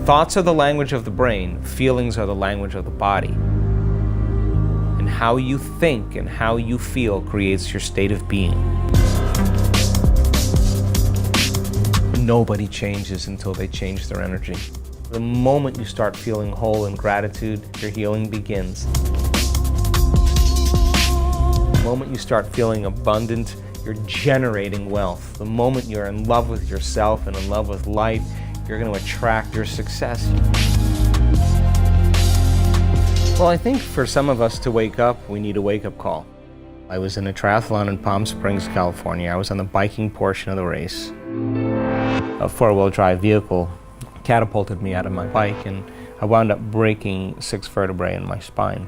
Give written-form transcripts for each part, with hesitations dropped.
Thoughts are the language of the brain, feelings are the language of the body. And how you think and how you feel creates your state of being. Nobody changes until they change their energy. The moment you start feeling whole in gratitude, your healing begins. The moment you start feeling abundant, you're generating wealth. The moment you're in love with yourself and in love with life, you're going to attract your success. Well, I think for some of us to wake up, we need a wake-up call. I was in a triathlon in Palm Springs, California. I was on the biking portion of the race. A four-wheel drive vehicle catapulted me out of my bike, and I wound up breaking 6 vertebrae in my spine.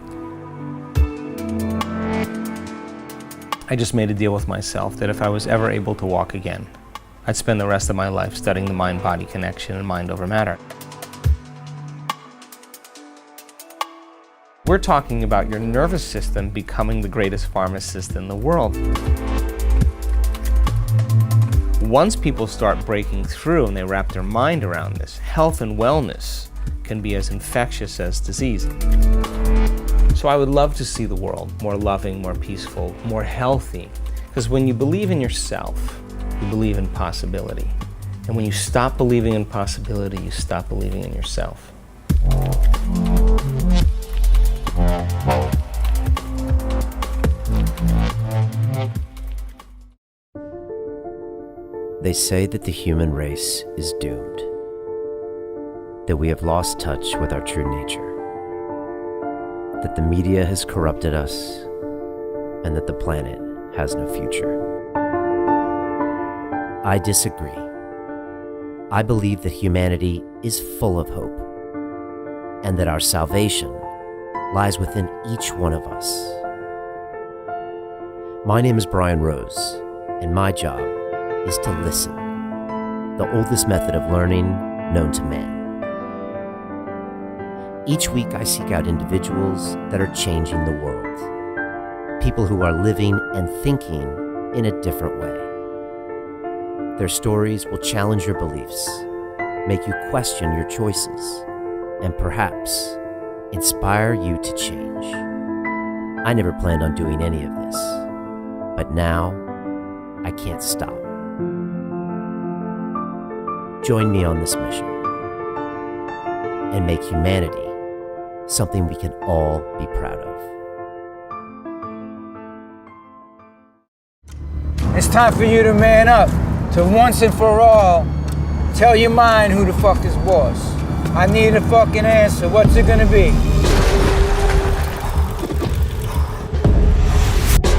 I just made a deal with myself that if I was ever able to walk again, I'd spend the rest of my life studying the mind-body connection and mind over matter. We're talking about your nervous system becoming the greatest pharmacist in the world. Once people start breaking through and they wrap their mind around this, health and wellness can be as infectious as disease. So I would love to see the world more loving, more peaceful, more healthy. Because when you believe in yourself, you believe in possibility. And when you stop believing in possibility, you stop believing in yourself. They say that the human race is doomed, that we have lost touch with our true nature, that the media has corrupted us, and that the planet has no future. I disagree. I believe that humanity is full of hope, and that our salvation lies within each one of us. My name is Brian Rose, and my job is to listen, the oldest method of learning known to man. Each week I seek out individuals that are changing the world, people who are living and thinking in a different way. Their stories will challenge your beliefs, make you question your choices, and perhaps inspire you to change. I never planned on doing any of this, but now I can't stop. Join me on this mission and make humanity something we can all be proud of. It's time for you to man up, to once and for all tell your mind who the fuck is boss. I need a fucking answer. What's it gonna be?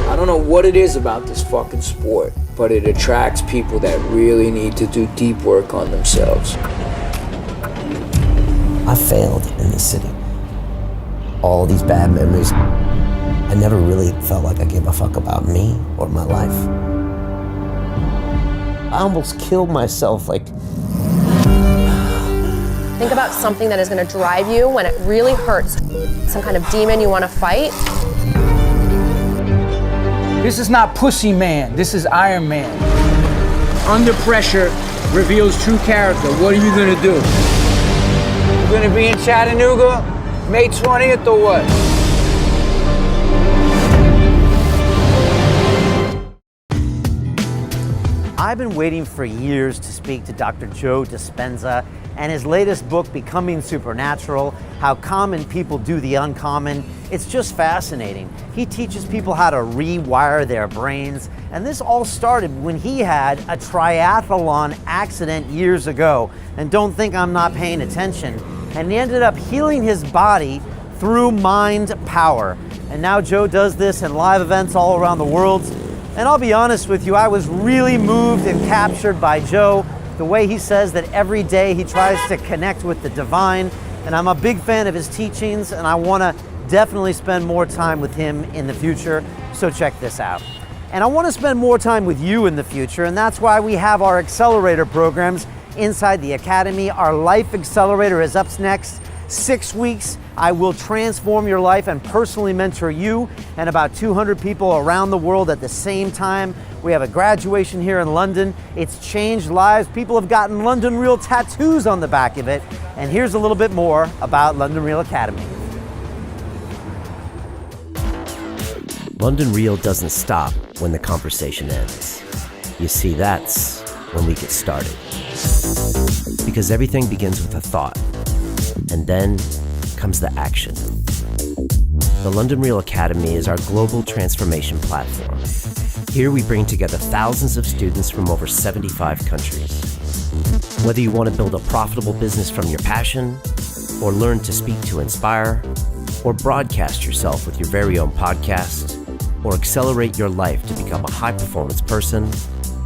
I don't know what it is about this fucking sport, but it attracts people that really need to do deep work on themselves. I failed in this city. All these bad memories. I never really felt like I gave a fuck about me or my life. I almost killed myself, like. Think about something that is going to drive you when it really hurts. Some kind of demon you want to fight. This is not Pussy Man, this is Iron Man. Under pressure reveals true character. What are you gonna do? You're gonna be in Chattanooga, May 20th or what? I've been waiting for years to speak to Dr. Joe Dispenza and his latest book, Becoming Supernatural, How Common People Do the Uncommon. It's just fascinating. He teaches people how to rewire their brains, and this all started when he had a triathlon accident years ago. And don't think I'm not paying attention. And he ended up healing his body through mind power. And now Joe does this in live events all around the world. And I'll be honest with you, I was really moved and captured by Joe, the way he says that every day he tries to connect with the divine. And I'm a big fan of his teachings, and I want to definitely spend more time with him in the future. So check this out. And I want to spend more time with you in the future, and that's why we have our accelerator programs inside the Academy. Our Life Accelerator is up next. 6 weeks, I will transform your life and personally mentor you and about 200 people around the world at the same time. We have a graduation here in London. It's changed lives. People have gotten London Real tattoos on the back of it. And here's a little bit more about London Real Academy. London Real doesn't stop when the conversation ends. You see, that's when we get started. Because everything begins with a thought, and then comes the action. The London Real Academy is our global transformation platform. Here we bring together thousands of students from over 75 countries. Whether you want to build a profitable business from your passion, or learn to speak to inspire, or broadcast yourself with your very own podcast, or accelerate your life to become a high-performance person,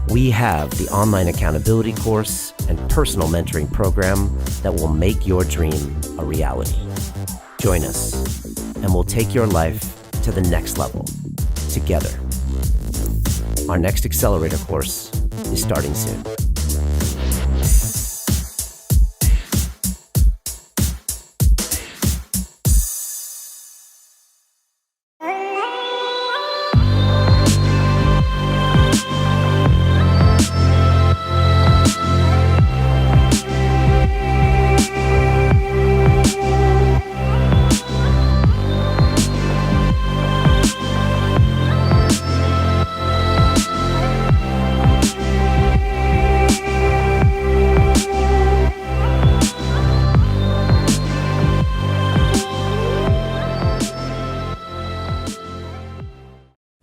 we have the online accountability course and personal mentoring program that will make your dream a reality. Join us, and we'll take your life to the next level, together. Our next accelerator course is starting soon.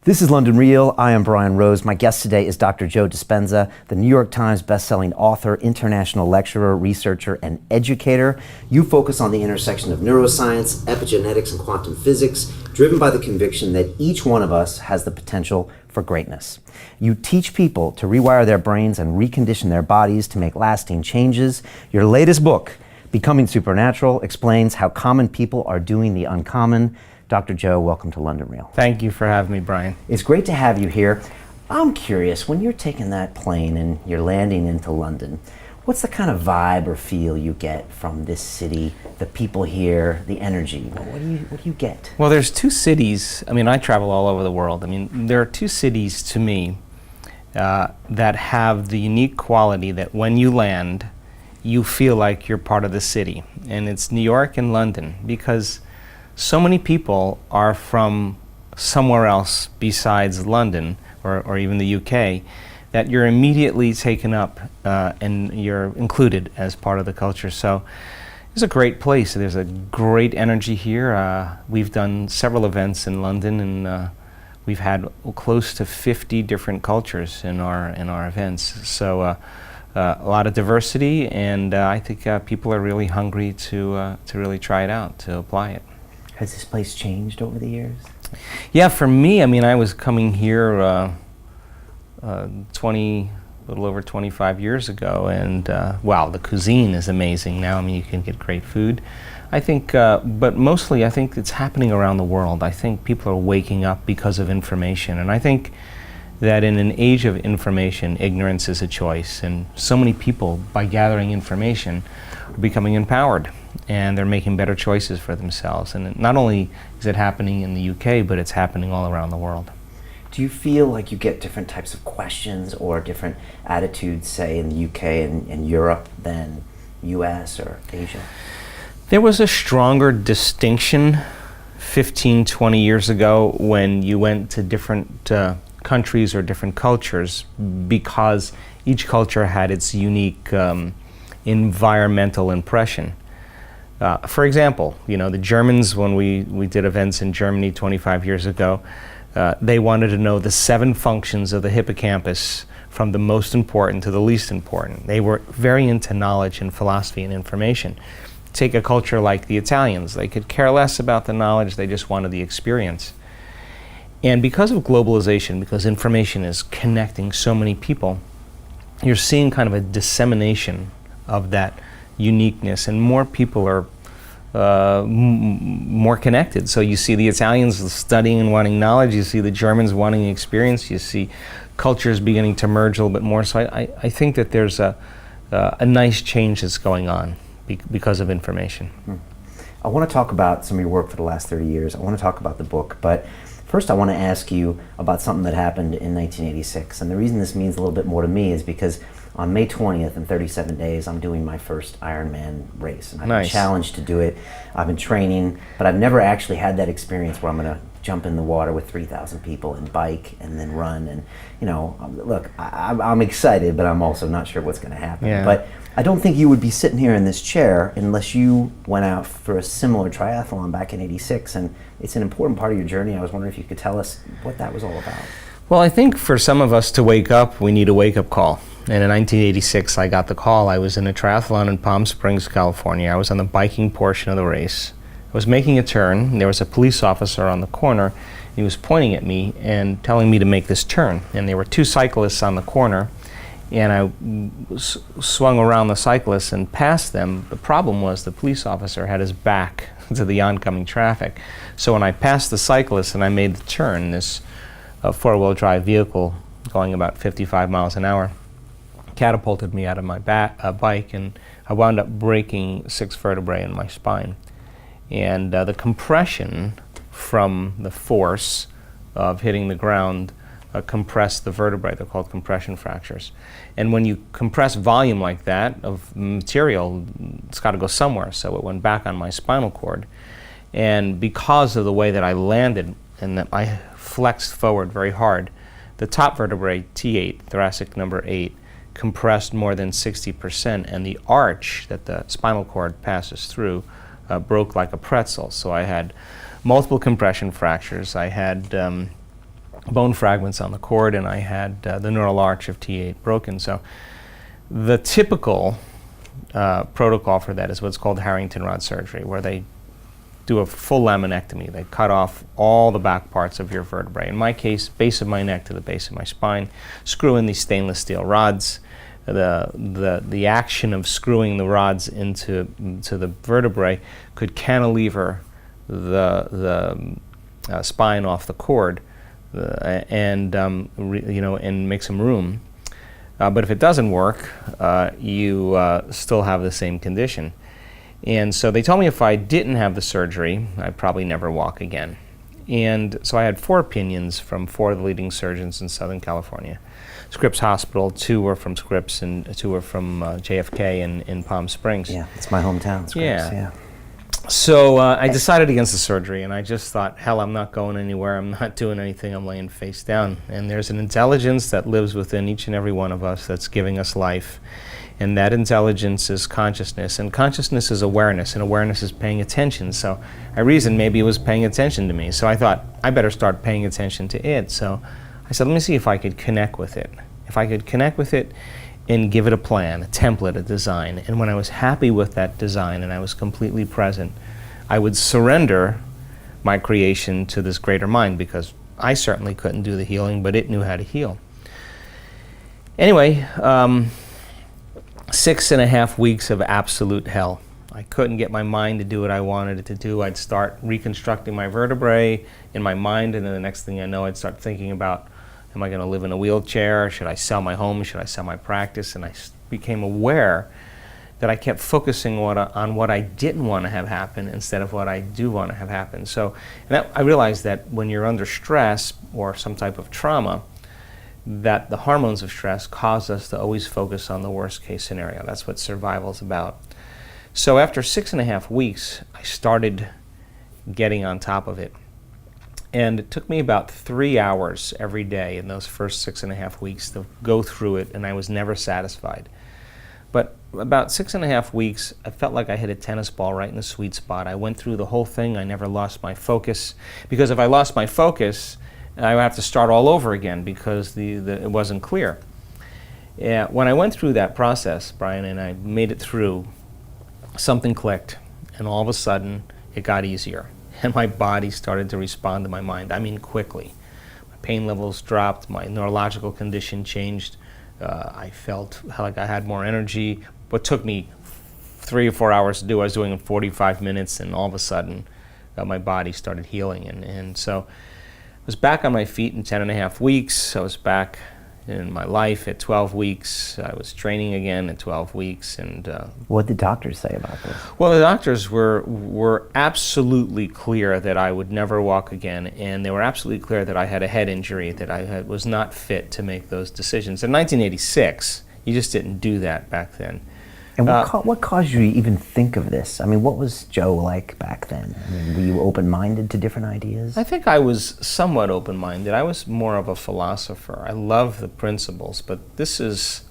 This is London Real. I am Brian Rose. My guest today is Dr. Joe Dispenza, the New York Times bestselling author, international lecturer, researcher, and educator. You focus on the intersection of neuroscience, epigenetics, and quantum physics, driven by the conviction that each one of us has the potential for greatness. You teach people to rewire their brains and recondition their bodies to make lasting changes. Your latest book, Becoming Supernatural, explains how common people are doing the uncommon. Dr. Joe, welcome to London Real. Thank you for having me, Brian. It's great to have you here. I'm curious, when you're taking that plane and you're landing into London, what's the kind of vibe or feel you get from this city, the people here, the energy? What do you get? Well, there's two cities. I mean, I travel all over the world. I mean, there are two cities to me that have the unique quality that when you land, you feel like you're part of the city. And it's New York and London, because so many people are from somewhere else besides London or even the UK that you're immediately taken up and you're included as part of the culture. So it's a great place. There's a great energy here. We've done several events in London, and we've had close to 50 different cultures in our events. So a lot of diversity, and I think people are really hungry to really try it out, to apply it. Has this place changed over the years? Yeah, for me, I mean, I was coming here a little over 25 years ago, and wow, the cuisine is amazing now. I mean, you can get great food. I think, but mostly I think it's happening around the world. I think people are waking up because of information, and I think that in an age of information, ignorance is a choice, and so many people, by gathering information, are becoming empowered, and they're making better choices for themselves. And not only is it happening in the UK, but it's happening all around the world. Do you feel like you get different types of questions or different attitudes, say, in the UK and Europe than US or Asia? There was a stronger distinction 15, 20 years ago when you went to different countries or different cultures, because each culture had its unique environmental impression. For example, the Germans, when we did events in Germany 25 years ago, they wanted to know the 7 functions of the hippocampus from the most important to the least important. They were very into knowledge and philosophy and information. Take a culture like the Italians. They could care less about the knowledge, they just wanted the experience. And because of globalization, because information is connecting so many people, you're seeing kind of a dissemination of that uniqueness, and more people are more connected. So you see the Italians studying and wanting knowledge, you see the Germans wanting experience, you see cultures beginning to merge a little bit more. So I think that there's a nice change that's going on because of information. I want to talk about some of your work for the last 30 years. I want to talk about the book, but first I want to ask you about something that happened in 1986. And the reason this means a little bit more to me is because on May 20th, in 37 days, I'm doing my first Ironman race. And I've been challenged to do it. I've been training, but I've never actually had that experience where I'm going to jump in the water with 3,000 people and bike and then run. And, you know, look, I'm excited, but I'm also not sure what's going to happen. Yeah. But I don't think you would be sitting here in this chair unless you went out for a similar triathlon back in '86, and it's an important part of your journey. I was wondering if you could tell us what that was all about. Well, I think for some of us to wake up, we need a wake-up call. And in 1986, I got the call. I was in a triathlon in Palm Springs, California. I was on the biking portion of the race. I was making a turn, and there was a police officer on the corner. He was pointing at me and telling me to make this turn. And there were two cyclists on the corner, and I swung around the cyclists and passed them. The problem was the police officer had his back to the oncoming traffic. So when I passed the cyclists and I made the turn, this four-wheel drive vehicle going about 55 miles an hour catapulted me out of my bike, and I wound up breaking 6 vertebrae in my spine. And the compression from the force of hitting the ground compressed the vertebrae. They're called compression fractures. And when you compress volume like that of material, it's got to go somewhere. So it went back on my spinal cord. And because of the way that I landed and that I flexed forward very hard, the top vertebrae, T8, thoracic number 8, compressed more than 60%, and the arch that the spinal cord passes through broke like a pretzel. So I had multiple compression fractures. I had bone fragments on the cord, and I had the neural arch of T8 broken. So the typical protocol for that is what's called Harrington rod surgery, where they do a full laminectomy. They cut off all the back parts of your vertebrae. In my case, base of my neck to the base of my spine, screw in these stainless steel rods. The action of screwing the rods into the vertebrae could cantilever the spine off the cord and make some room. But if it doesn't work, you still have the same condition. And so they told me if I didn't have the surgery, I'd probably never walk again. And so I had 4 opinions from 4 of the leading surgeons in Southern California. Scripps Hospital, 2 were from Scripps, and 2 were from JFK in Palm Springs. Yeah, it's my hometown, Scripps. Yeah. So I decided against the surgery, and I just thought, hell, I'm not going anywhere. I'm not doing anything. I'm laying face down. And there's an intelligence that lives within each and every one of us that's giving us life. And that intelligence is consciousness. And consciousness is awareness, and awareness is paying attention. So I reasoned maybe it was paying attention to me. So I thought, I better start paying attention to it. So I said, let me see if I could connect with it. If I could connect with it and give it a plan, a template, a design. And when I was happy with that design and I was completely present, I would surrender my creation to this greater mind, because I certainly couldn't do the healing, but it knew how to heal. Anyway, 6.5 weeks of absolute hell. I couldn't get my mind to do what I wanted it to do. I'd start reconstructing my vertebrae in my mind, and then the next thing I know, I'd start thinking about, am I going to live in a wheelchair? Should I sell my home? Should I sell my practice? And I became aware that I kept focusing on what I didn't want to have happen instead of what I do want to have happen. So I realized that when you're under stress or some type of trauma, that the hormones of stress cause us to always focus on the worst case scenario. That's what survival is about. So after 6.5 weeks, I started getting on top of it. And it took me about 3 hours every day in those first 6.5 weeks to go through it, and I was never satisfied. But about 6.5 weeks, I felt like I hit a tennis ball right in the sweet spot. I went through the whole thing. I never lost my focus, because if I lost my focus, I would have to start all over again, because it wasn't clear. When I went through that process, Brian, and I made it through, something clicked, and all of a sudden it got easier, and my body started to respond to my mind. I mean, quickly. My pain levels dropped, my neurological condition changed. I felt like I had more energy. What took me 3 or 4 hours to do, I was doing in 45 minutes, and all of a sudden my body started healing. And so I was back on my feet in 10.5 weeks. I was back in my life at 12 weeks. I was training again at 12 weeks. And what did doctors say about this? well, the doctors were absolutely clear that I would never walk again, and they were absolutely clear that I had a head injury, that was not fit to make those decisions. In 1986, you just didn't do that back then. And what caused you to even think of this? I mean, what was Joe like back then? I mean, were you open-minded to different ideas? I think I was somewhat open-minded. I was more of a philosopher. I love the principles, but this is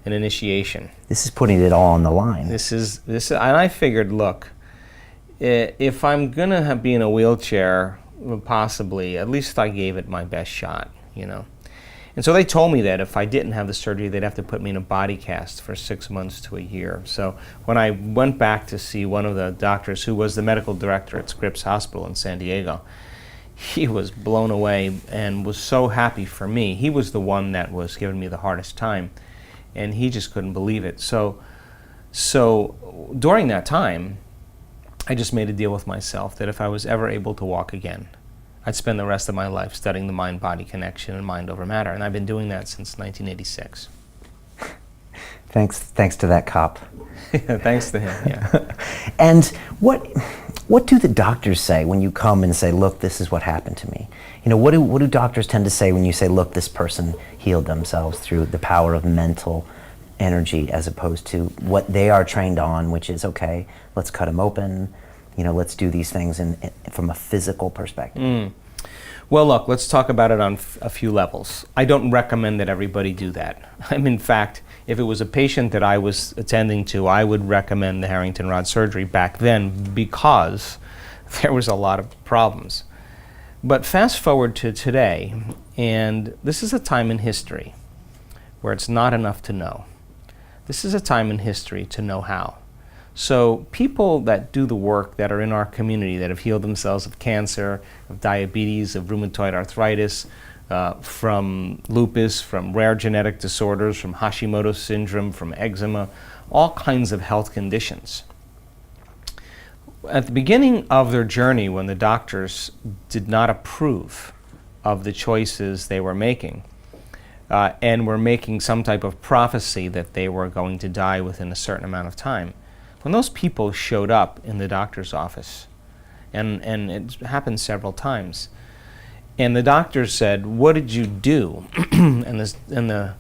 an initiation. This is putting it all on the line. This is, and I figured, look, if I'm gonna be in a wheelchair, possibly, at least I gave it my best shot, you know. And so they told me that if I didn't have the surgery, they'd have to put me in a body cast for 6 months to a year. So when I went back to see one of the doctors who was the medical director at Scripps Hospital in San Diego, he was blown away and was so happy for me. He was the one that was giving me the hardest time, and he just couldn't believe it. So during that time, I just made a deal with myself that if I was ever able to walk again, I'd spend the rest of my life studying the mind-body connection and mind over matter, and I've been doing that since 1986. Thanks to that cop. Thanks to him, yeah. And what do the doctors say when you come and say, look, this is what happened to me? You know, what do doctors tend to say when you say, look, this person healed themselves through the power of mental energy, as opposed to what they are trained on, which is, okay, let's cut them open, you know, let's do these things from a physical perspective. Well, look, let's talk about it on a few levels. I don't recommend that everybody do that. In fact, if it was a patient that I was attending to, I would recommend the Harrington rod surgery back then because there was a lot of problems. But fast forward to today, and this is a time in history where it's not enough to know. This is a time in history to know how. So people that do the work that are in our community that have healed themselves of cancer, of diabetes, of rheumatoid arthritis, from lupus, from rare genetic disorders, from Hashimoto's syndrome, from eczema, all kinds of health conditions. At the beginning of their journey, when the doctors did not approve of the choices they were making, and were making some type of prophecy that they were going to die within a certain amount of time, when those people showed up in the doctor's office, and it happened several times, and the doctor said, "What did you do?" and the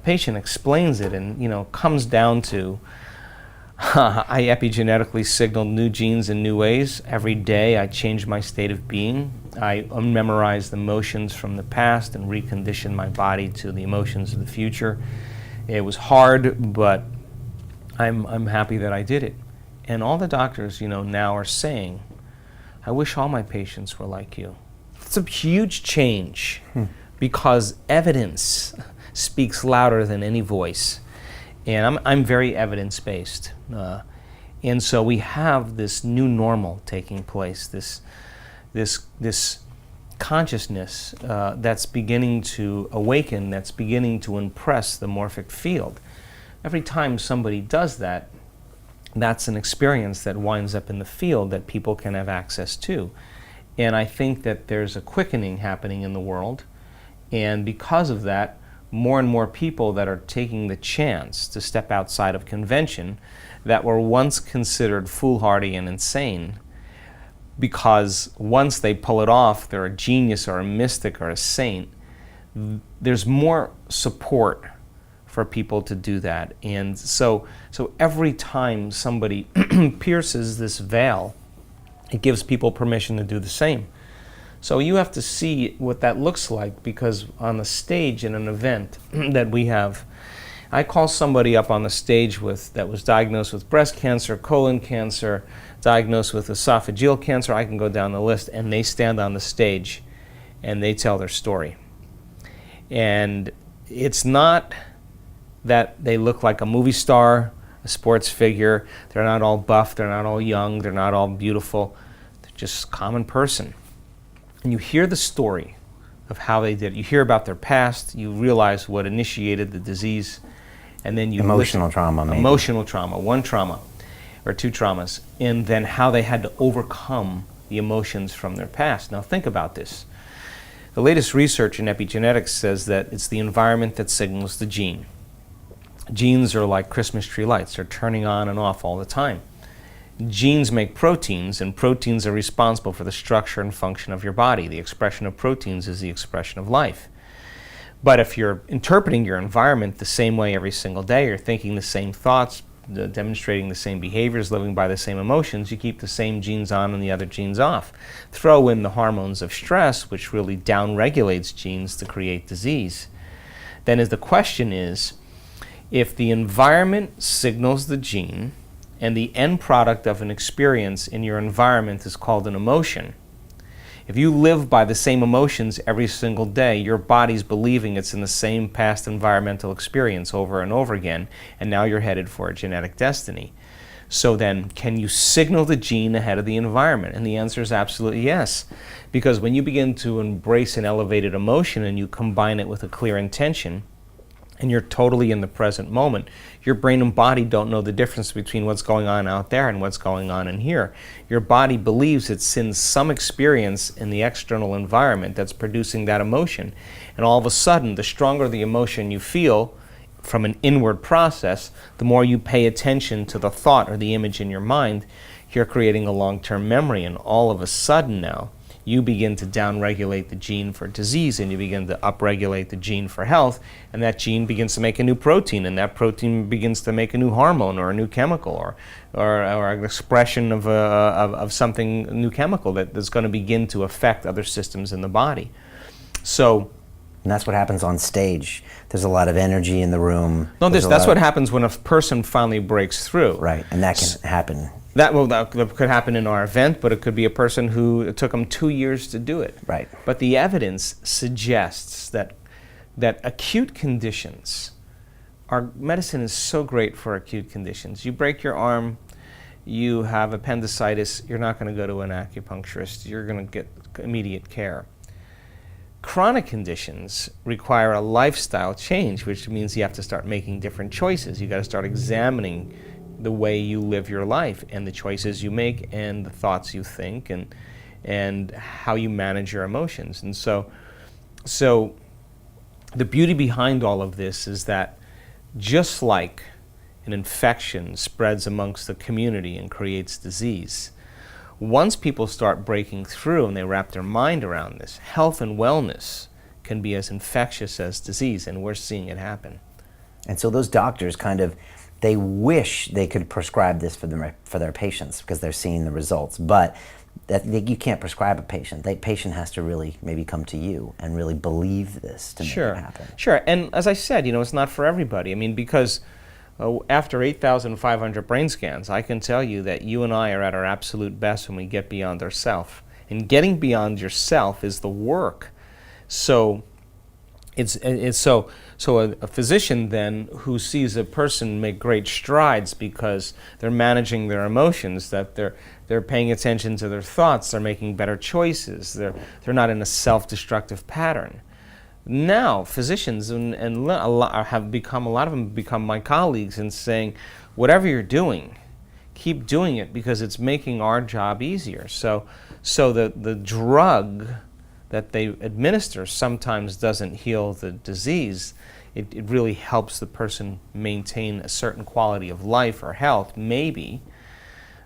patient explains it, and comes down to, I epigenetically signaled new genes in new ways. Every day I changed my state of being. I memorized emotions from the past and reconditioned my body to the emotions of the future. It was hard, but I'm happy that I did it. And all the doctors, now are saying, I wish all my patients were like you. It's a huge change because evidence speaks louder than any voice. And I'm very evidence-based. And so we have this new normal taking place, this consciousness that's beginning to awaken, that's beginning to impress the morphic field. Every time somebody does that, that's an experience that winds up in the field that people can have access to. And I think that there's a quickening happening in the world, and because of that, more and more people that are taking the chance to step outside of convention that were once considered foolhardy and insane, because once they pull it off, they're a genius or a mystic or a saint. There's more support for people to do that. And so every time somebody pierces this veil, it gives people permission to do the same. So you have to see what that looks like, because on the stage in an event that we have, I call somebody up on the stage that was diagnosed with breast cancer, colon cancer, diagnosed with esophageal cancer. I can go down the list, and they stand on the stage and they tell their story. And it's not that they look like a movie star, a sports figure. They're not all buff, they're not all young, they're not all beautiful. They're just a common person. And you hear the story of how they did it. You hear about their past, you realize what initiated the disease, and then you Emotional trauma, maybe. Emotional trauma, one trauma, or two traumas, and then how they had to overcome the emotions from their past. Now think about this. The latest research in epigenetics says that it's the environment that signals the gene. Genes are like Christmas tree lights. They're turning on and off all the time. Genes make proteins, and proteins are responsible for the structure and function of your body. The expression of proteins is the expression of life. But if you're interpreting your environment the same way every single day, you're thinking the same thoughts, demonstrating the same behaviors, living by the same emotions, you keep the same genes on and the other genes off. Throw in the hormones of stress, which really downregulates genes to create disease. Then the question is, if the environment signals the gene, and the end product of an experience in your environment is called an emotion, if you live by the same emotions every single day, your body's believing it's in the same past environmental experience over and over again, and now you're headed for a genetic destiny. So then, can you signal the gene ahead of the environment? And the answer is absolutely yes. Because when you begin to embrace an elevated emotion and you combine it with a clear intention, and you're totally in the present moment, your brain and body don't know the difference between what's going on out there and what's going on in here. Your body believes it's in some experience in the external environment that's producing that emotion. And all of a sudden, the stronger the emotion you feel from an inward process, the more you pay attention to the thought or the image in your mind, you're creating a long-term memory. And all of a sudden now, you begin to downregulate the gene for disease, and you begin to upregulate the gene for health, and that gene begins to make a new protein, and that protein begins to make a new hormone or a new chemical or an expression of something, a new chemical that's going to begin to affect other systems in the body. So, and that's what happens on stage. There's a lot of energy in the room. No, that's what happens when a person finally breaks through. Right, and that can happen. That could happen in our event, but it could be a person who it took them 2 years to do it. Right. But the evidence suggests that acute conditions, our medicine is so great for acute conditions. You break your arm, you have appendicitis, you're not going to go to an acupuncturist. You're going to get immediate care. Chronic conditions require a lifestyle change, which means you have to start making different choices. You got to start examining the way you live your life and the choices you make and the thoughts you think and how you manage your emotions. And so the beauty behind all of this is that just like an infection spreads amongst the community and creates disease, once people start breaking through and they wrap their mind around this, health and wellness can be as infectious as disease, and we're seeing it happen. And so those doctors they wish they could prescribe this for their patients because they're seeing the results, but you can't prescribe a patient. The patient has to really maybe come to you and really believe this to make it happen. Sure, and as I said, it's not for everybody. I mean, because after 8,500 brain scans, I can tell you that you and I are at our absolute best when we get beyond ourself. And getting beyond yourself is the work. So a physician then who sees a person make great strides because they're managing their emotions, that they're paying attention to their thoughts, they're making better choices, they're not in a self-destructive pattern. Now physicians a lot of them become my colleagues and saying, whatever you're doing, keep doing it because it's making our job easier. So the drug that they administer sometimes doesn't heal the disease. It really helps the person maintain a certain quality of life or health, maybe.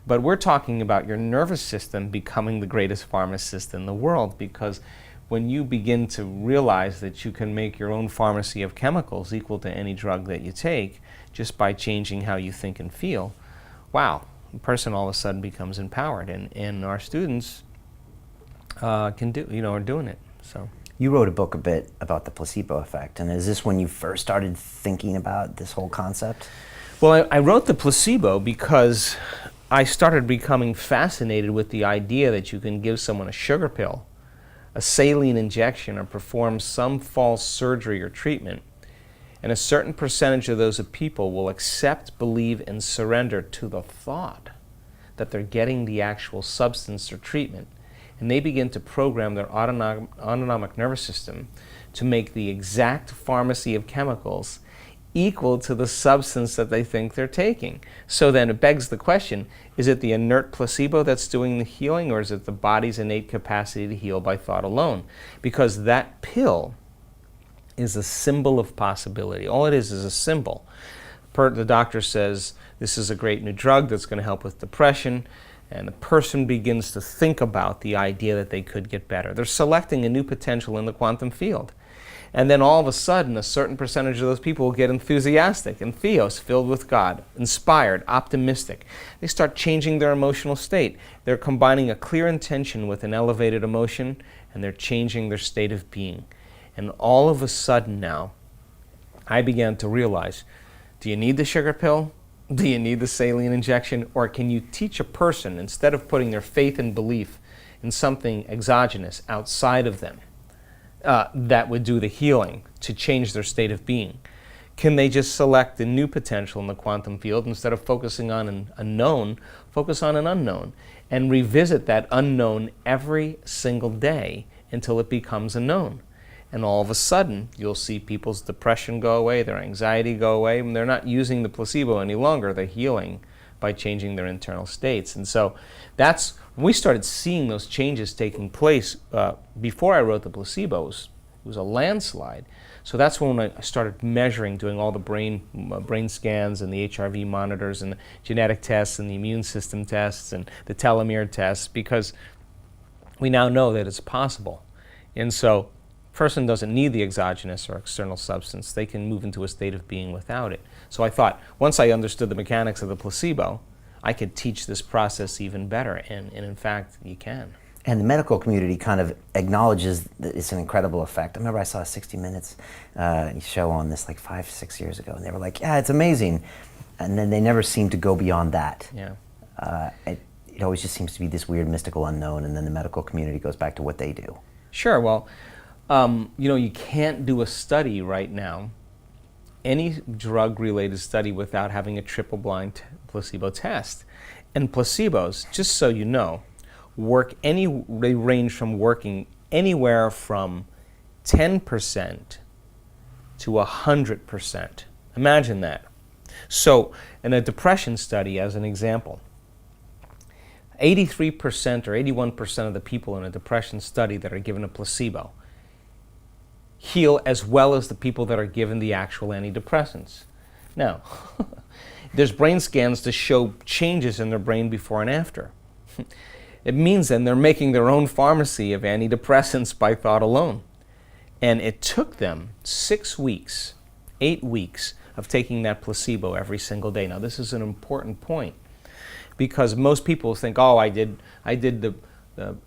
But we're talking about your nervous system becoming the greatest pharmacist in the world, because when you begin to realize that you can make your own pharmacy of chemicals equal to any drug that you take just by changing how you think and feel, wow, the person all of a sudden becomes empowered, and our students are doing it. So you wrote a book a bit about the placebo effect, and is this when you first started thinking about this whole concept? Well, I wrote the placebo because I started becoming fascinated with the idea that you can give someone a sugar pill, a saline injection, or perform some false surgery or treatment, and a certain percentage of those people will accept, believe, and surrender to the thought that they're getting the actual substance or treatment. And they begin to program their autonomic nervous system to make the exact pharmacy of chemicals equal to the substance that they think they're taking. So then it begs the question, is it the inert placebo that's doing the healing, or is it the body's innate capacity to heal by thought alone? Because that pill is a symbol of possibility. All it is a symbol. The doctor says, this is a great new drug that's going to help with depression, and the person begins to think about the idea that they could get better. They're selecting a new potential in the quantum field. And then all of a sudden, a certain percentage of those people will get enthusiastic and theos, filled with God, inspired, optimistic. They start changing their emotional state. They're combining a clear intention with an elevated emotion, and they're changing their state of being. And all of a sudden now, I began to realize, do you need the sugar pill? Do you need the saline injection? Or can you teach a person, instead of putting their faith and belief in something exogenous outside of them, that would do the healing, to change their state of being? Can they just select a new potential in the quantum field, instead of focusing on a known, focus on an unknown, and revisit that unknown every single day until it becomes a known? And all of a sudden, you'll see people's depression go away, their anxiety go away, and they're not using the placebo any longer. They're healing by changing their internal states. And so that's when we started seeing those changes taking place. Before I wrote the placebo, it was a landslide. So that's when I started measuring, doing all the brain scans and the HRV monitors and the genetic tests and the immune system tests and the telomere tests, because we now know that it's possible. And so person doesn't need the exogenous or external substance. They can move into a state of being without it. So I thought, once I understood the mechanics of the placebo, I could teach this process even better, and in fact, you can. And the medical community kind of acknowledges that it's an incredible effect. I remember I saw a 60 Minutes show on this like 5-6 years ago, and they were like, yeah, it's amazing. And then they never seem to go beyond that. Yeah. It always just seems to be this weird mystical unknown, and then the medical community goes back to what they do. Sure, well, you can't do a study right now, any drug-related study, without having a triple-blind placebo test. And placebos, just so you know, they range from working anywhere from 10% to 100%. Imagine that. So, in a depression study, as an example, 83% or 81% of the people in a depression study that are given a placebo heal as well as the people that are given the actual antidepressants. Now, there's brain scans to show changes in their brain before and after. It means then they're making their own pharmacy of antidepressants by thought alone. And it took them 6 weeks, 8 weeks of taking that placebo every single day. Now, this is an important point, because most people think, oh, I did the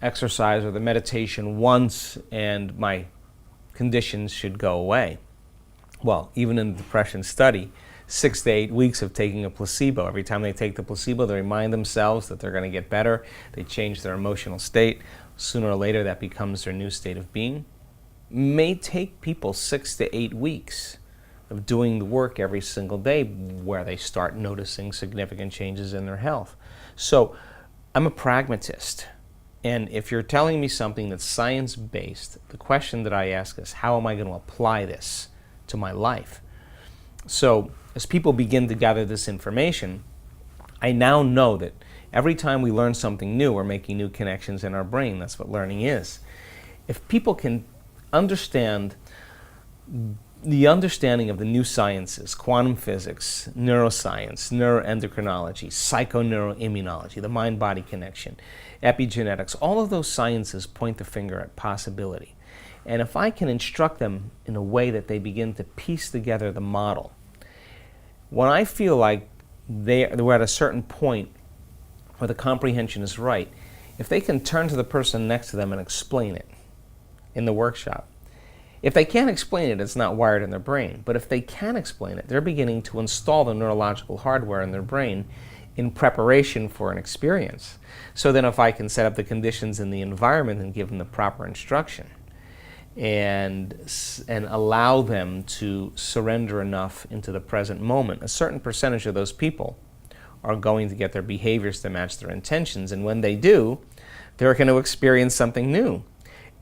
exercise or the meditation once and my conditions should go away. Well, even in the depression study, 6 to 8 weeks of taking a placebo. Every time they take the placebo, they remind themselves that they're going to get better. They change their emotional state. Sooner or later, that becomes their new state of being. May take people 6 to 8 weeks of doing the work every single day where they start noticing significant changes in their health. So I'm a pragmatist. And if you're telling me something that's science-based, the question that I ask is, how am I going to apply this to my life? So as people begin to gather this information, I now know that every time we learn something new, we're making new connections in our brain. That's what learning is. If people can understand the understanding of the new sciences, quantum physics, neuroscience, neuroendocrinology, psychoneuroimmunology, the mind-body connection, epigenetics, all of those sciences point the finger at possibility. And if I can instruct them in a way that they begin to piece together the model, when I feel like we're at a certain point where the comprehension is right, if they can turn to the person next to them and explain it in the workshop, if they can't explain it, it's not wired in their brain. But if they can explain it, they're beginning to install the neurological hardware in their brain in preparation for an experience. So then if I can set up the conditions in the environment and give them the proper instruction and allow them to surrender enough into the present moment, a certain percentage of those people are going to get their behaviors to match their intentions. And when they do, they're going to experience something new.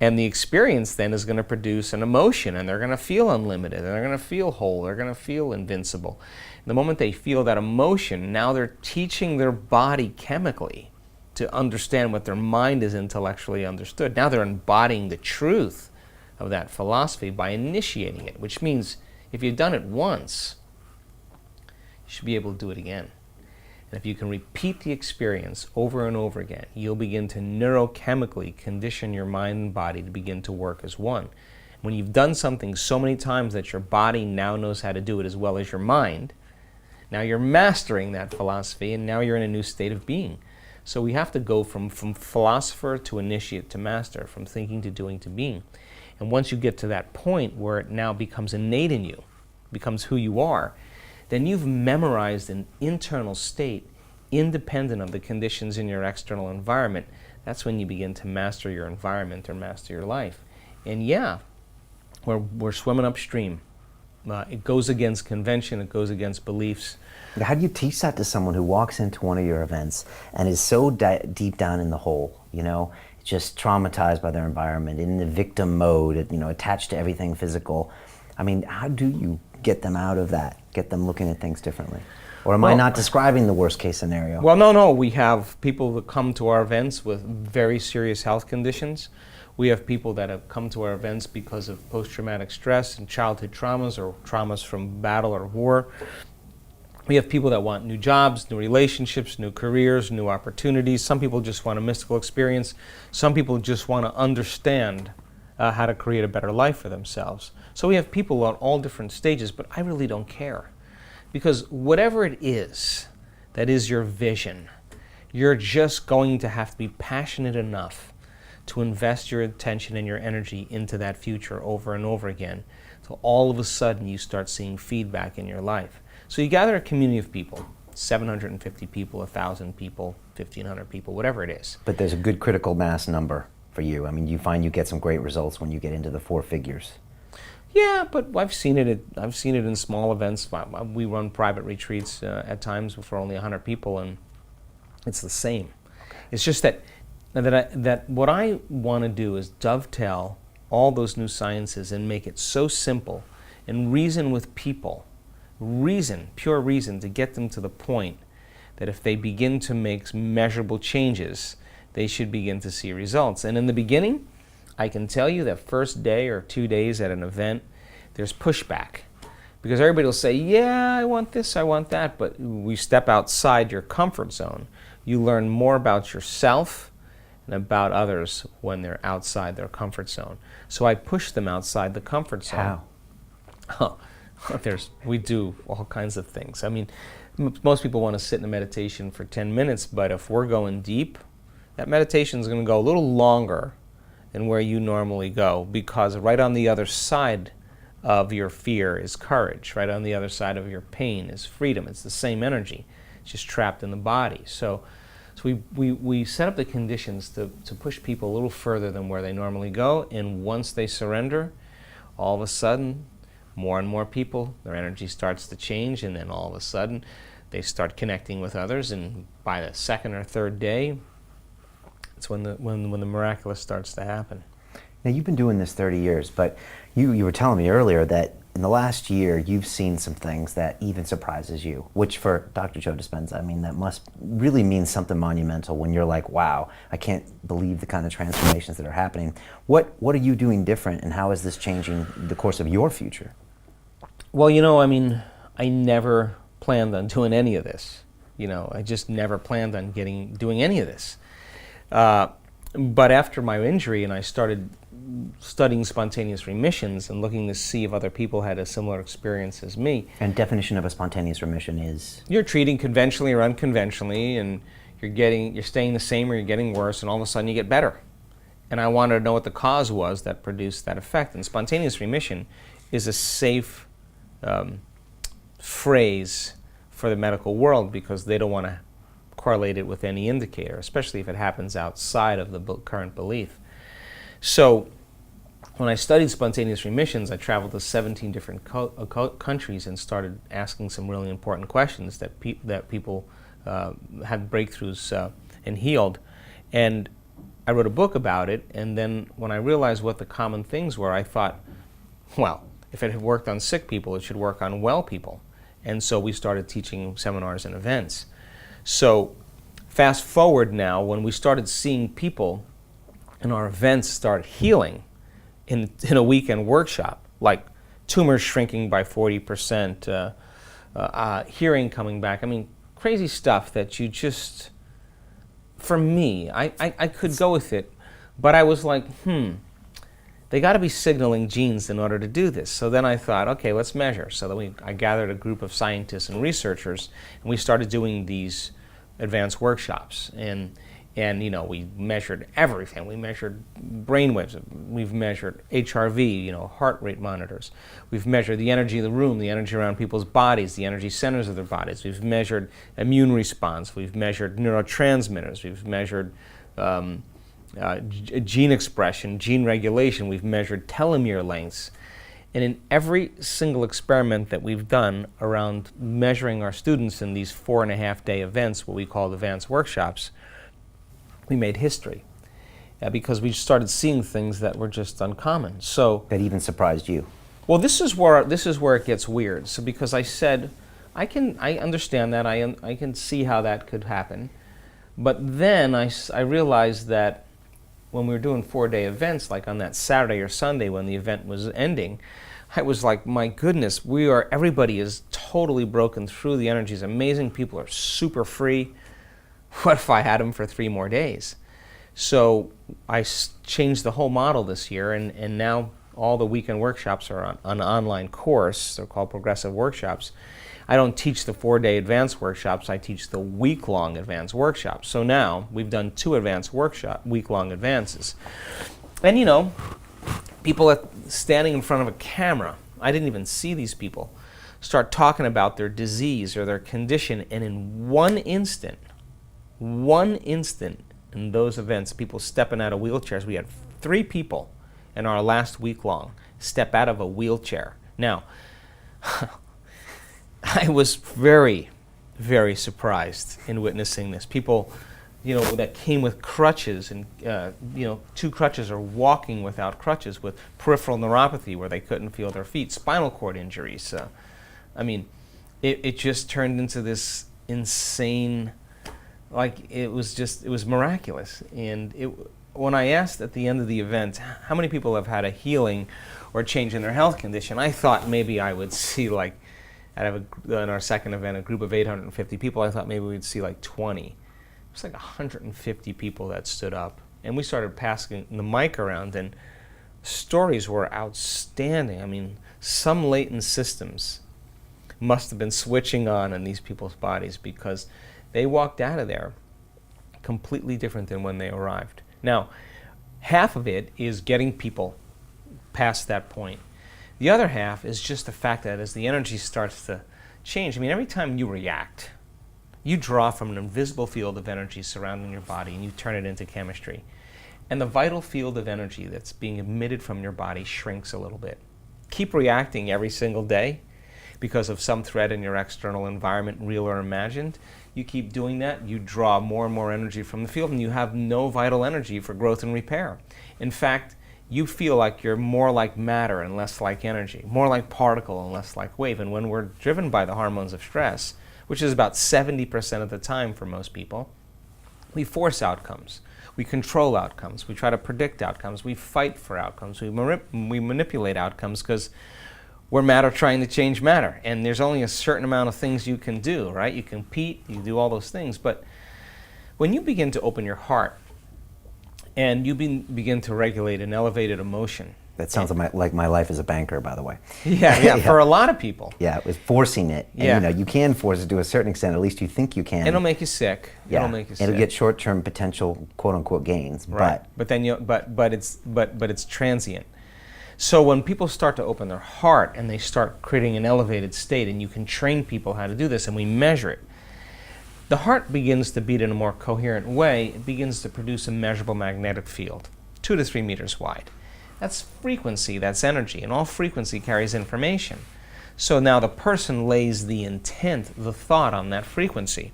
And the experience then is going to produce an emotion, and they're going to feel unlimited, and they're going to feel whole, they're going to feel invincible. The moment they feel that emotion, now they're teaching their body chemically to understand what their mind is intellectually understood. Now they're embodying the truth of that philosophy by initiating it, which means if you've done it once, you should be able to do it again. And if you can repeat the experience over and over again, you'll begin to neurochemically condition your mind and body to begin to work as one. When you've done something so many times that your body now knows how to do it as well as your mind, now you're mastering that philosophy, and now you're in a new state of being. So we have to go from philosopher to initiate to master, from thinking to doing to being. And once you get to that point where it now becomes innate in you, becomes who you are, then you've memorized an internal state independent of the conditions in your external environment. That's when you begin to master your environment or master your life. And yeah, we're swimming upstream. It goes against convention, it goes against beliefs. How do you teach that to someone who walks into one of your events and is so deep down in the hole, you know, just traumatized by their environment, in the victim mode, you know, attached to everything physical? I mean, how do you get them out of that, get them looking at things differently? Or am I not describing the worst case scenario? Well, no. We have people that come to our events with very serious health conditions. We have people that have come to our events because of post-traumatic stress and childhood traumas or traumas from battle or war. We have people that want new jobs, new relationships, new careers, new opportunities. Some people just want a mystical experience. Some people just want to understand how to create a better life for themselves. So we have people on all different stages, but I really don't care. Because whatever it is that is your vision, you're just going to have to be passionate enough to invest your attention and your energy into that future over and over again. So all of a sudden you start seeing feedback in your life. So you gather a community of people, 750 people, 1,000 people, 1,500 people, whatever it is. But there's a good critical mass number for you. I mean, you find you get some great results when you get into the 4 figures. Yeah, but I've seen it in small events. We run private retreats at times for only 100 people, and it's the same. It's just that what I want to do is dovetail all those new sciences and make it so simple and reason with people, pure reason, to get them to the point that if they begin to make measurable changes, they should begin to see results. And in the beginning, I can tell you that first day or 2 days at an event, there's pushback. Because everybody will say, yeah, I want this, I want that, but we step outside your comfort zone. You learn more about yourself and about others when they're outside their comfort zone. So I push them outside the comfort zone. How? We do all kinds of things. I mean, most people want to sit in a meditation for 10 minutes, but if we're going deep, that meditation is going to go a little longer than where you normally go, because right on the other side of your fear is courage. Right on the other side of your pain is freedom. It's the same energy. It's just trapped in the body. So we set up the conditions to push people a little further than where they normally go, and once they surrender, all of a sudden, more and more people, their energy starts to change, and then all of a sudden, they start connecting with others, and by the second or third day, it's when the miraculous starts to happen. Now, you've been doing this 30 years, but you were telling me earlier that in the last year, you've seen some things that even surprises you, which for Dr. Joe Dispenza, I mean, that must really mean something monumental when you're like, wow, I can't believe the kind of transformations that are happening. What are you doing different, and how is this changing the course of your future? Well, you know, I mean, I never planned on doing any of this. You know, I just never planned on doing any of this. But after my injury, and I started studying spontaneous remissions and looking to see if other people had a similar experience as me. And definition of a spontaneous remission is? You're treating conventionally or unconventionally, and you're staying the same or you're getting worse, and all of a sudden you get better. And I wanted to know what the cause was that produced that effect. And spontaneous remission is a safe phrase for the medical world, because they don't want to correlate it with any indicator, especially if it happens outside of the current belief. So when I studied spontaneous remissions, I traveled to 17 different countries and started asking some really important questions that people had breakthroughs and healed. And I wrote a book about it, and then when I realized what the common things were, I thought, well, if it had worked on sick people, it should work on well people. And so we started teaching seminars and events. So fast forward now, when we started seeing people in our events start healing in a weekend workshop, like tumors shrinking by 40%, hearing coming back. I mean, crazy stuff that you just, for me, I could go with it, but I was like, they got to be signaling genes in order to do this. So then I thought, okay, let's measure. So then I gathered a group of scientists and researchers, and we started doing these advanced workshops. And you know, we measured everything. We measured brain waves. We've measured HRV, you know, heart rate monitors. We've measured the energy of the room, the energy around people's bodies, the energy centers of their bodies. We've measured immune response. We've measured neurotransmitters. We've measured gene expression, gene regulation. We've measured telomere lengths. And in every single experiment that we've done around measuring our students in these 4.5-day events, what we call advanced workshops, we made history because we started seeing things that were just uncommon. So That even surprised you. well, this is where it gets weird. So because I said, I understand that, I can see how that could happen, but then I realized that when we were doing 4-day events, like on that Saturday or Sunday when the event was ending, I was like, my goodness, everybody is totally broken through. The energy is amazing. People are super free. What if I had them for 3 more days? So I changed the whole model this year, and now all the weekend workshops are on an online course. They're called progressive workshops. I don't teach the 4-day advanced workshops. I teach the week-long advanced workshops. So now we've done 2 advanced week-long advances. And you know, people standing in front of a camera, I didn't even see these people, start talking about their disease or their condition, and in one instant in those events, people stepping out of wheelchairs. We had 3 people in our last week long step out of a wheelchair. Now, I was very, very surprised in witnessing this. People, you know, that came with crutches and, you know, 2 crutches or walking without crutches with peripheral neuropathy where they couldn't feel their feet, spinal cord injuries. I mean, it just turned into this insane, like it was miraculous. And when I asked at the end of the event, how many people have had a healing or change in their health condition, I thought maybe I would see like, in our second event, a group of 850 people, I thought maybe we'd see like 20. It was like 150 people that stood up. And we started passing the mic around, and stories were outstanding. I mean, some latent systems must have been switching on in these people's bodies because they walked out of there completely different than when they arrived. Now, half of it is getting people past that point. The other half is just the fact that as the energy starts to change, I mean, every time you react, you draw from an invisible field of energy surrounding your body and you turn it into chemistry. And the vital field of energy that's being emitted from your body shrinks a little bit. Keep reacting every single day because of some threat in your external environment, real or imagined. You keep doing that, you draw more and more energy from the field, and you have no vital energy for growth and repair. In fact, you feel like you're more like matter and less like energy, more like particle and less like wave. And when we're driven by the hormones of stress, which is about 70% of the time for most people, we force outcomes. We control outcomes. We try to predict outcomes. We fight for outcomes. We manipulate outcomes because we're matter trying to change matter. And there's only a certain amount of things you can do, right? You compete, you do all those things. But when you begin to open your heart and you begin to regulate an elevated emotion. That sounds like my life as a banker, by the way. Yeah, for a lot of people. Yeah, it was forcing it. And, Yeah. you know, you can force it to a certain extent, at least you think you can. It'll make you sick. Yeah. It'll make you sick. It'll get short-term potential quote-unquote gains, Right. But then it's transient. So when people start to open their heart and they start creating an elevated state, and you can train people how to do this, and we measure it, the heart begins to beat in a more coherent way. It begins to produce a measurable magnetic field, 2 to 3 meters wide. That's frequency, that's energy, and all frequency carries information. So now the person lays the intent, the thought on that frequency.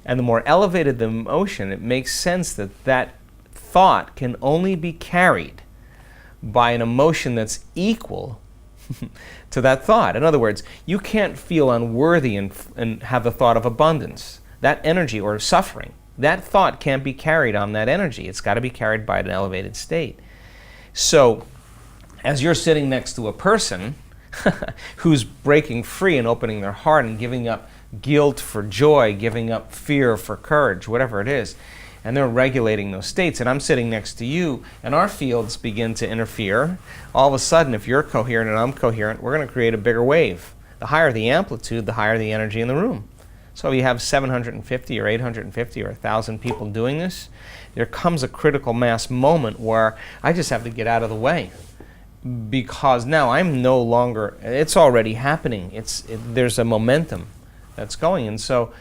And the more elevated the emotion, it makes sense that that thought can only be carried by an emotion that's equal to that thought. In other words, you can't feel unworthy and have the thought of abundance. That energy, or suffering, that thought can't be carried on that energy. It's got to be carried by an elevated state. So, as you're sitting next to a person who's breaking free and opening their heart and giving up guilt for joy, giving up fear for courage, whatever it is, and they're regulating those states, and I'm sitting next to you, and our fields begin to interfere, all of a sudden, if you're coherent and I'm coherent, we're going to create a bigger wave. The higher the amplitude, the higher the energy in the room. So if you have 750 or 850 or 1,000 people doing this, there comes a critical mass moment where I just have to get out of the way, because now I'm no longer, it's already happening. There's a momentum that's going. And so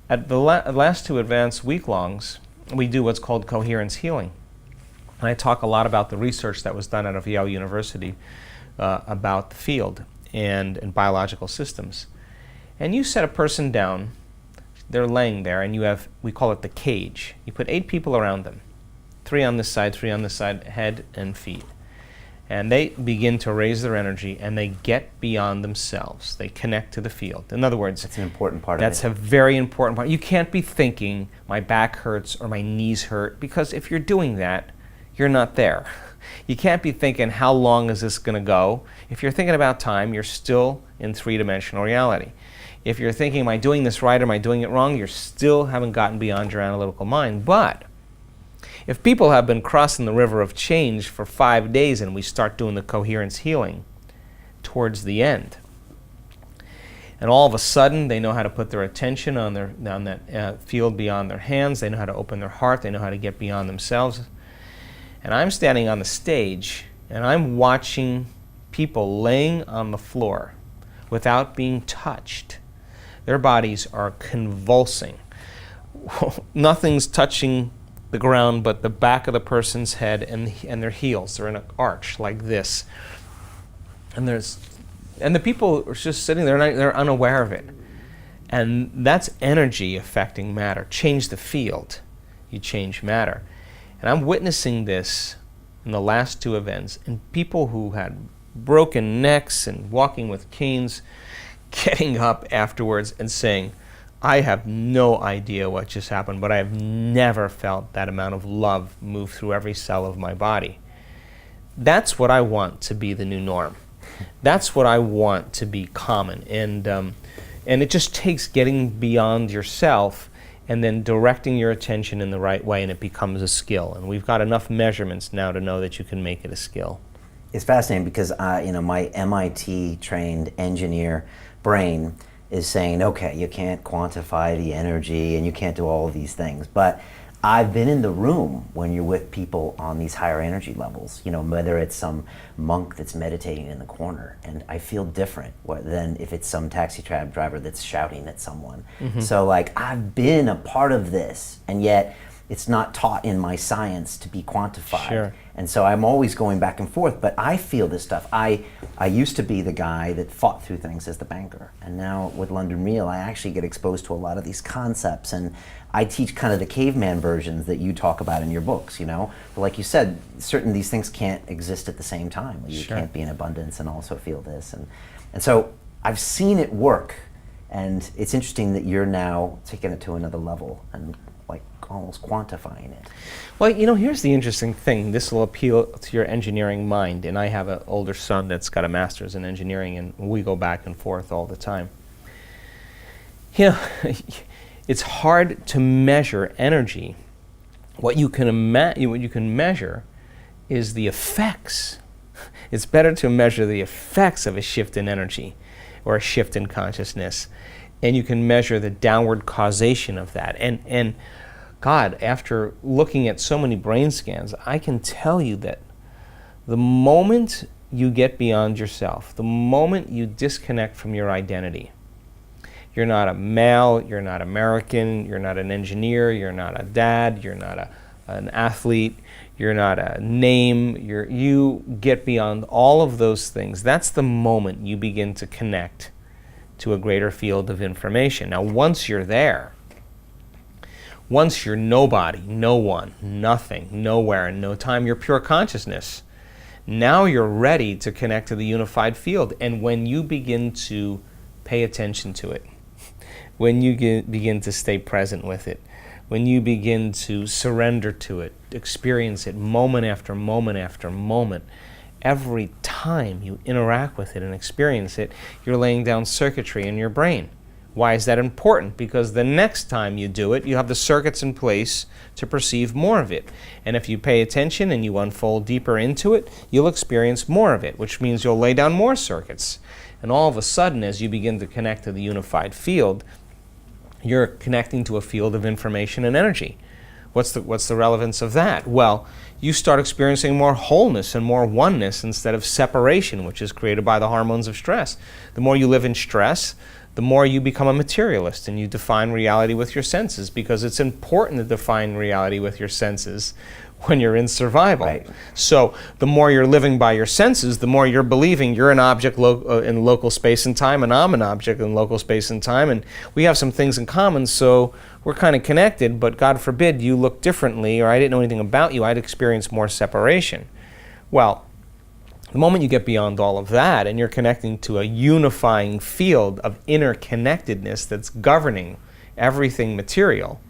at the last two advanced week-longs, we do what's called coherence healing. And I talk a lot about the research that was done out of Yale University about the field and biological systems. And you set a person down, they're laying there, and you have, we call it the cage. You put 8 people around them, 3 on this side, 3 on this side, head and feet. And they begin to raise their energy, and they get beyond themselves. They connect to the field. In other words, that's an important part of it. That's a very important part. You can't be thinking, my back hurts or my knees hurt, because if you're doing that, you're not there. You can't be thinking, how long is this going to go? If you're thinking about time, you're still in 3-dimensional reality. If you're thinking, am I doing this right or am I doing it wrong? You still haven't gotten beyond your analytical mind. But if people have been crossing the river of change for 5 days and we start doing the coherence healing towards the end, and all of a sudden they know how to put their attention on that field beyond their hands, they know how to open their heart, they know how to get beyond themselves. And I'm standing on the stage and I'm watching people laying on the floor without being touched. Their bodies are convulsing. Nothing's touching the ground but the back of the person's head and their heels. They're in an arch like this. And the people are just sitting there and they're unaware of it. And that's energy affecting matter. Change the field, you change matter. And I'm witnessing this in the last 2 events, and people who had broken necks and walking with canes getting up afterwards and saying, I have no idea what just happened, but I have never felt that amount of love move through every cell of my body. That's what I want to be the new norm. That's what I want to be common. And it just takes getting beyond yourself and then directing your attention in the right way, and it becomes a skill. And we've got enough measurements now to know that you can make it a skill. It's fascinating because my MIT-trained engineer brain is saying, okay, you can't quantify the energy and you can't do all of these things. But I've been in the room when you're with people on these higher energy levels, whether it's some monk that's meditating in the corner, and I feel different than if it's some taxi cab driver that's shouting at someone. Mm-hmm. So I've been a part of this, and yet it's not taught in my science to be quantified. Sure. And so I'm always going back and forth, but I feel this stuff. I used to be the guy that fought through things as the banker, and now with London Real, I actually get exposed to a lot of these concepts, and I teach kind of the caveman versions that you talk about in your books, But like you said, certain these things can't exist at the same time. You Sure. can't be in abundance and also feel this. And so I've seen it work, and it's interesting that you're now taking it to another level and almost quantifying it. Well, here's the interesting thing. This will appeal to your engineering mind, and I have an older son that's got a master's in engineering, and we go back and forth all the time. It's hard to measure energy. What you can measure is the effects. It's better to measure the effects of a shift in energy or a shift in consciousness, and you can measure the downward causation of that. And God, after looking at so many brain scans, I can tell you that the moment you get beyond yourself, the moment you disconnect from your identity, you're not a male, you're not American, you're not an engineer, you're not a dad, you're not an athlete, you're not a name, you get beyond all of those things. That's the moment you begin to connect to a greater field of information. Now, once you're there, Once you're nobody, no one, nothing, nowhere, and no time, you're pure consciousness. Now you're ready to connect to the unified field. And when you begin to pay attention to it, when you begin to stay present with it, when you begin to surrender to it, experience it moment after moment after moment, every time you interact with it and experience it, you're laying down circuitry in your brain. Why is that important? Because the next time you do it, you have the circuits in place to perceive more of it. And if you pay attention and you unfold deeper into it, you'll experience more of it, which means you'll lay down more circuits. And all of a sudden, as you begin to connect to the unified field, you're connecting to a field of information and energy. What's the relevance of that? Well, you start experiencing more wholeness and more oneness instead of separation, which is created by the hormones of stress. The more you live in stress, the more you become a materialist and you define reality with your senses, because it's important to define reality with your senses when you're in survival. Right. So the more you're living by your senses, the more you're believing you're an object in local space and time, and I'm an object in local space and time, and we have some things in common, so we're kind of connected, but God forbid you look differently, or I didn't know anything about you, I'd experience more separation. Well, the moment you get beyond all of that and you're connecting to a unifying field of interconnectedness that's governing everything material,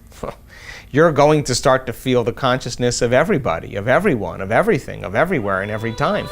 you're going to start to feel the consciousness of everybody, of everyone, of everything, of everywhere, and every time.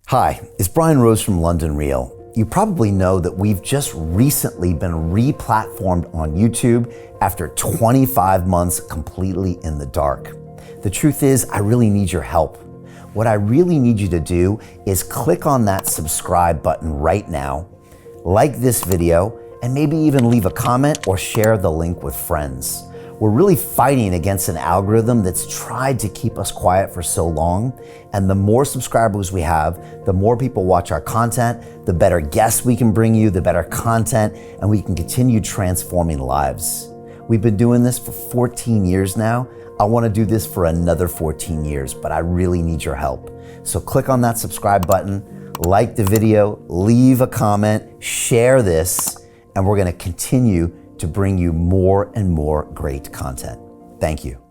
Hi, it's Brian Rose from London Real. You probably know that we've just recently been re-platformed on YouTube after 25 months completely in the dark. The truth is, I really need your help. What I really need you to do is click on that subscribe button right now, like this video, and maybe even leave a comment or share the link with friends. We're really fighting against an algorithm that's tried to keep us quiet for so long. And the more subscribers we have, the more people watch our content, the better guests we can bring you, the better content, and we can continue transforming lives. We've been doing this for 14 years now. I want to do this for another 14 years, but I really need your help. So click on that subscribe button, like the video, leave a comment, share this, and we're going to continue to bring you more and more great content. Thank you.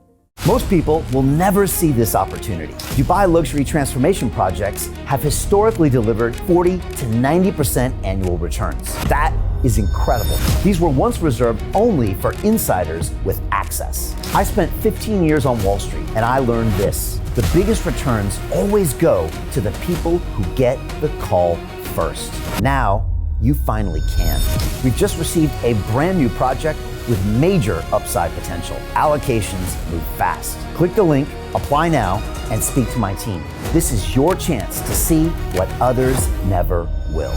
Most people will never see this opportunity. Dubai luxury transformation projects have historically delivered 40 to 90% annual returns. That is incredible. These were once reserved only for insiders with access. I spent 15 years on Wall Street and I learned this: the biggest returns always go to the people who get the call first. Now, you finally can. We've just received a brand new project with major upside potential. Allocations move fast. Click the link, apply now, and speak to my team. This is your chance to see what others never will.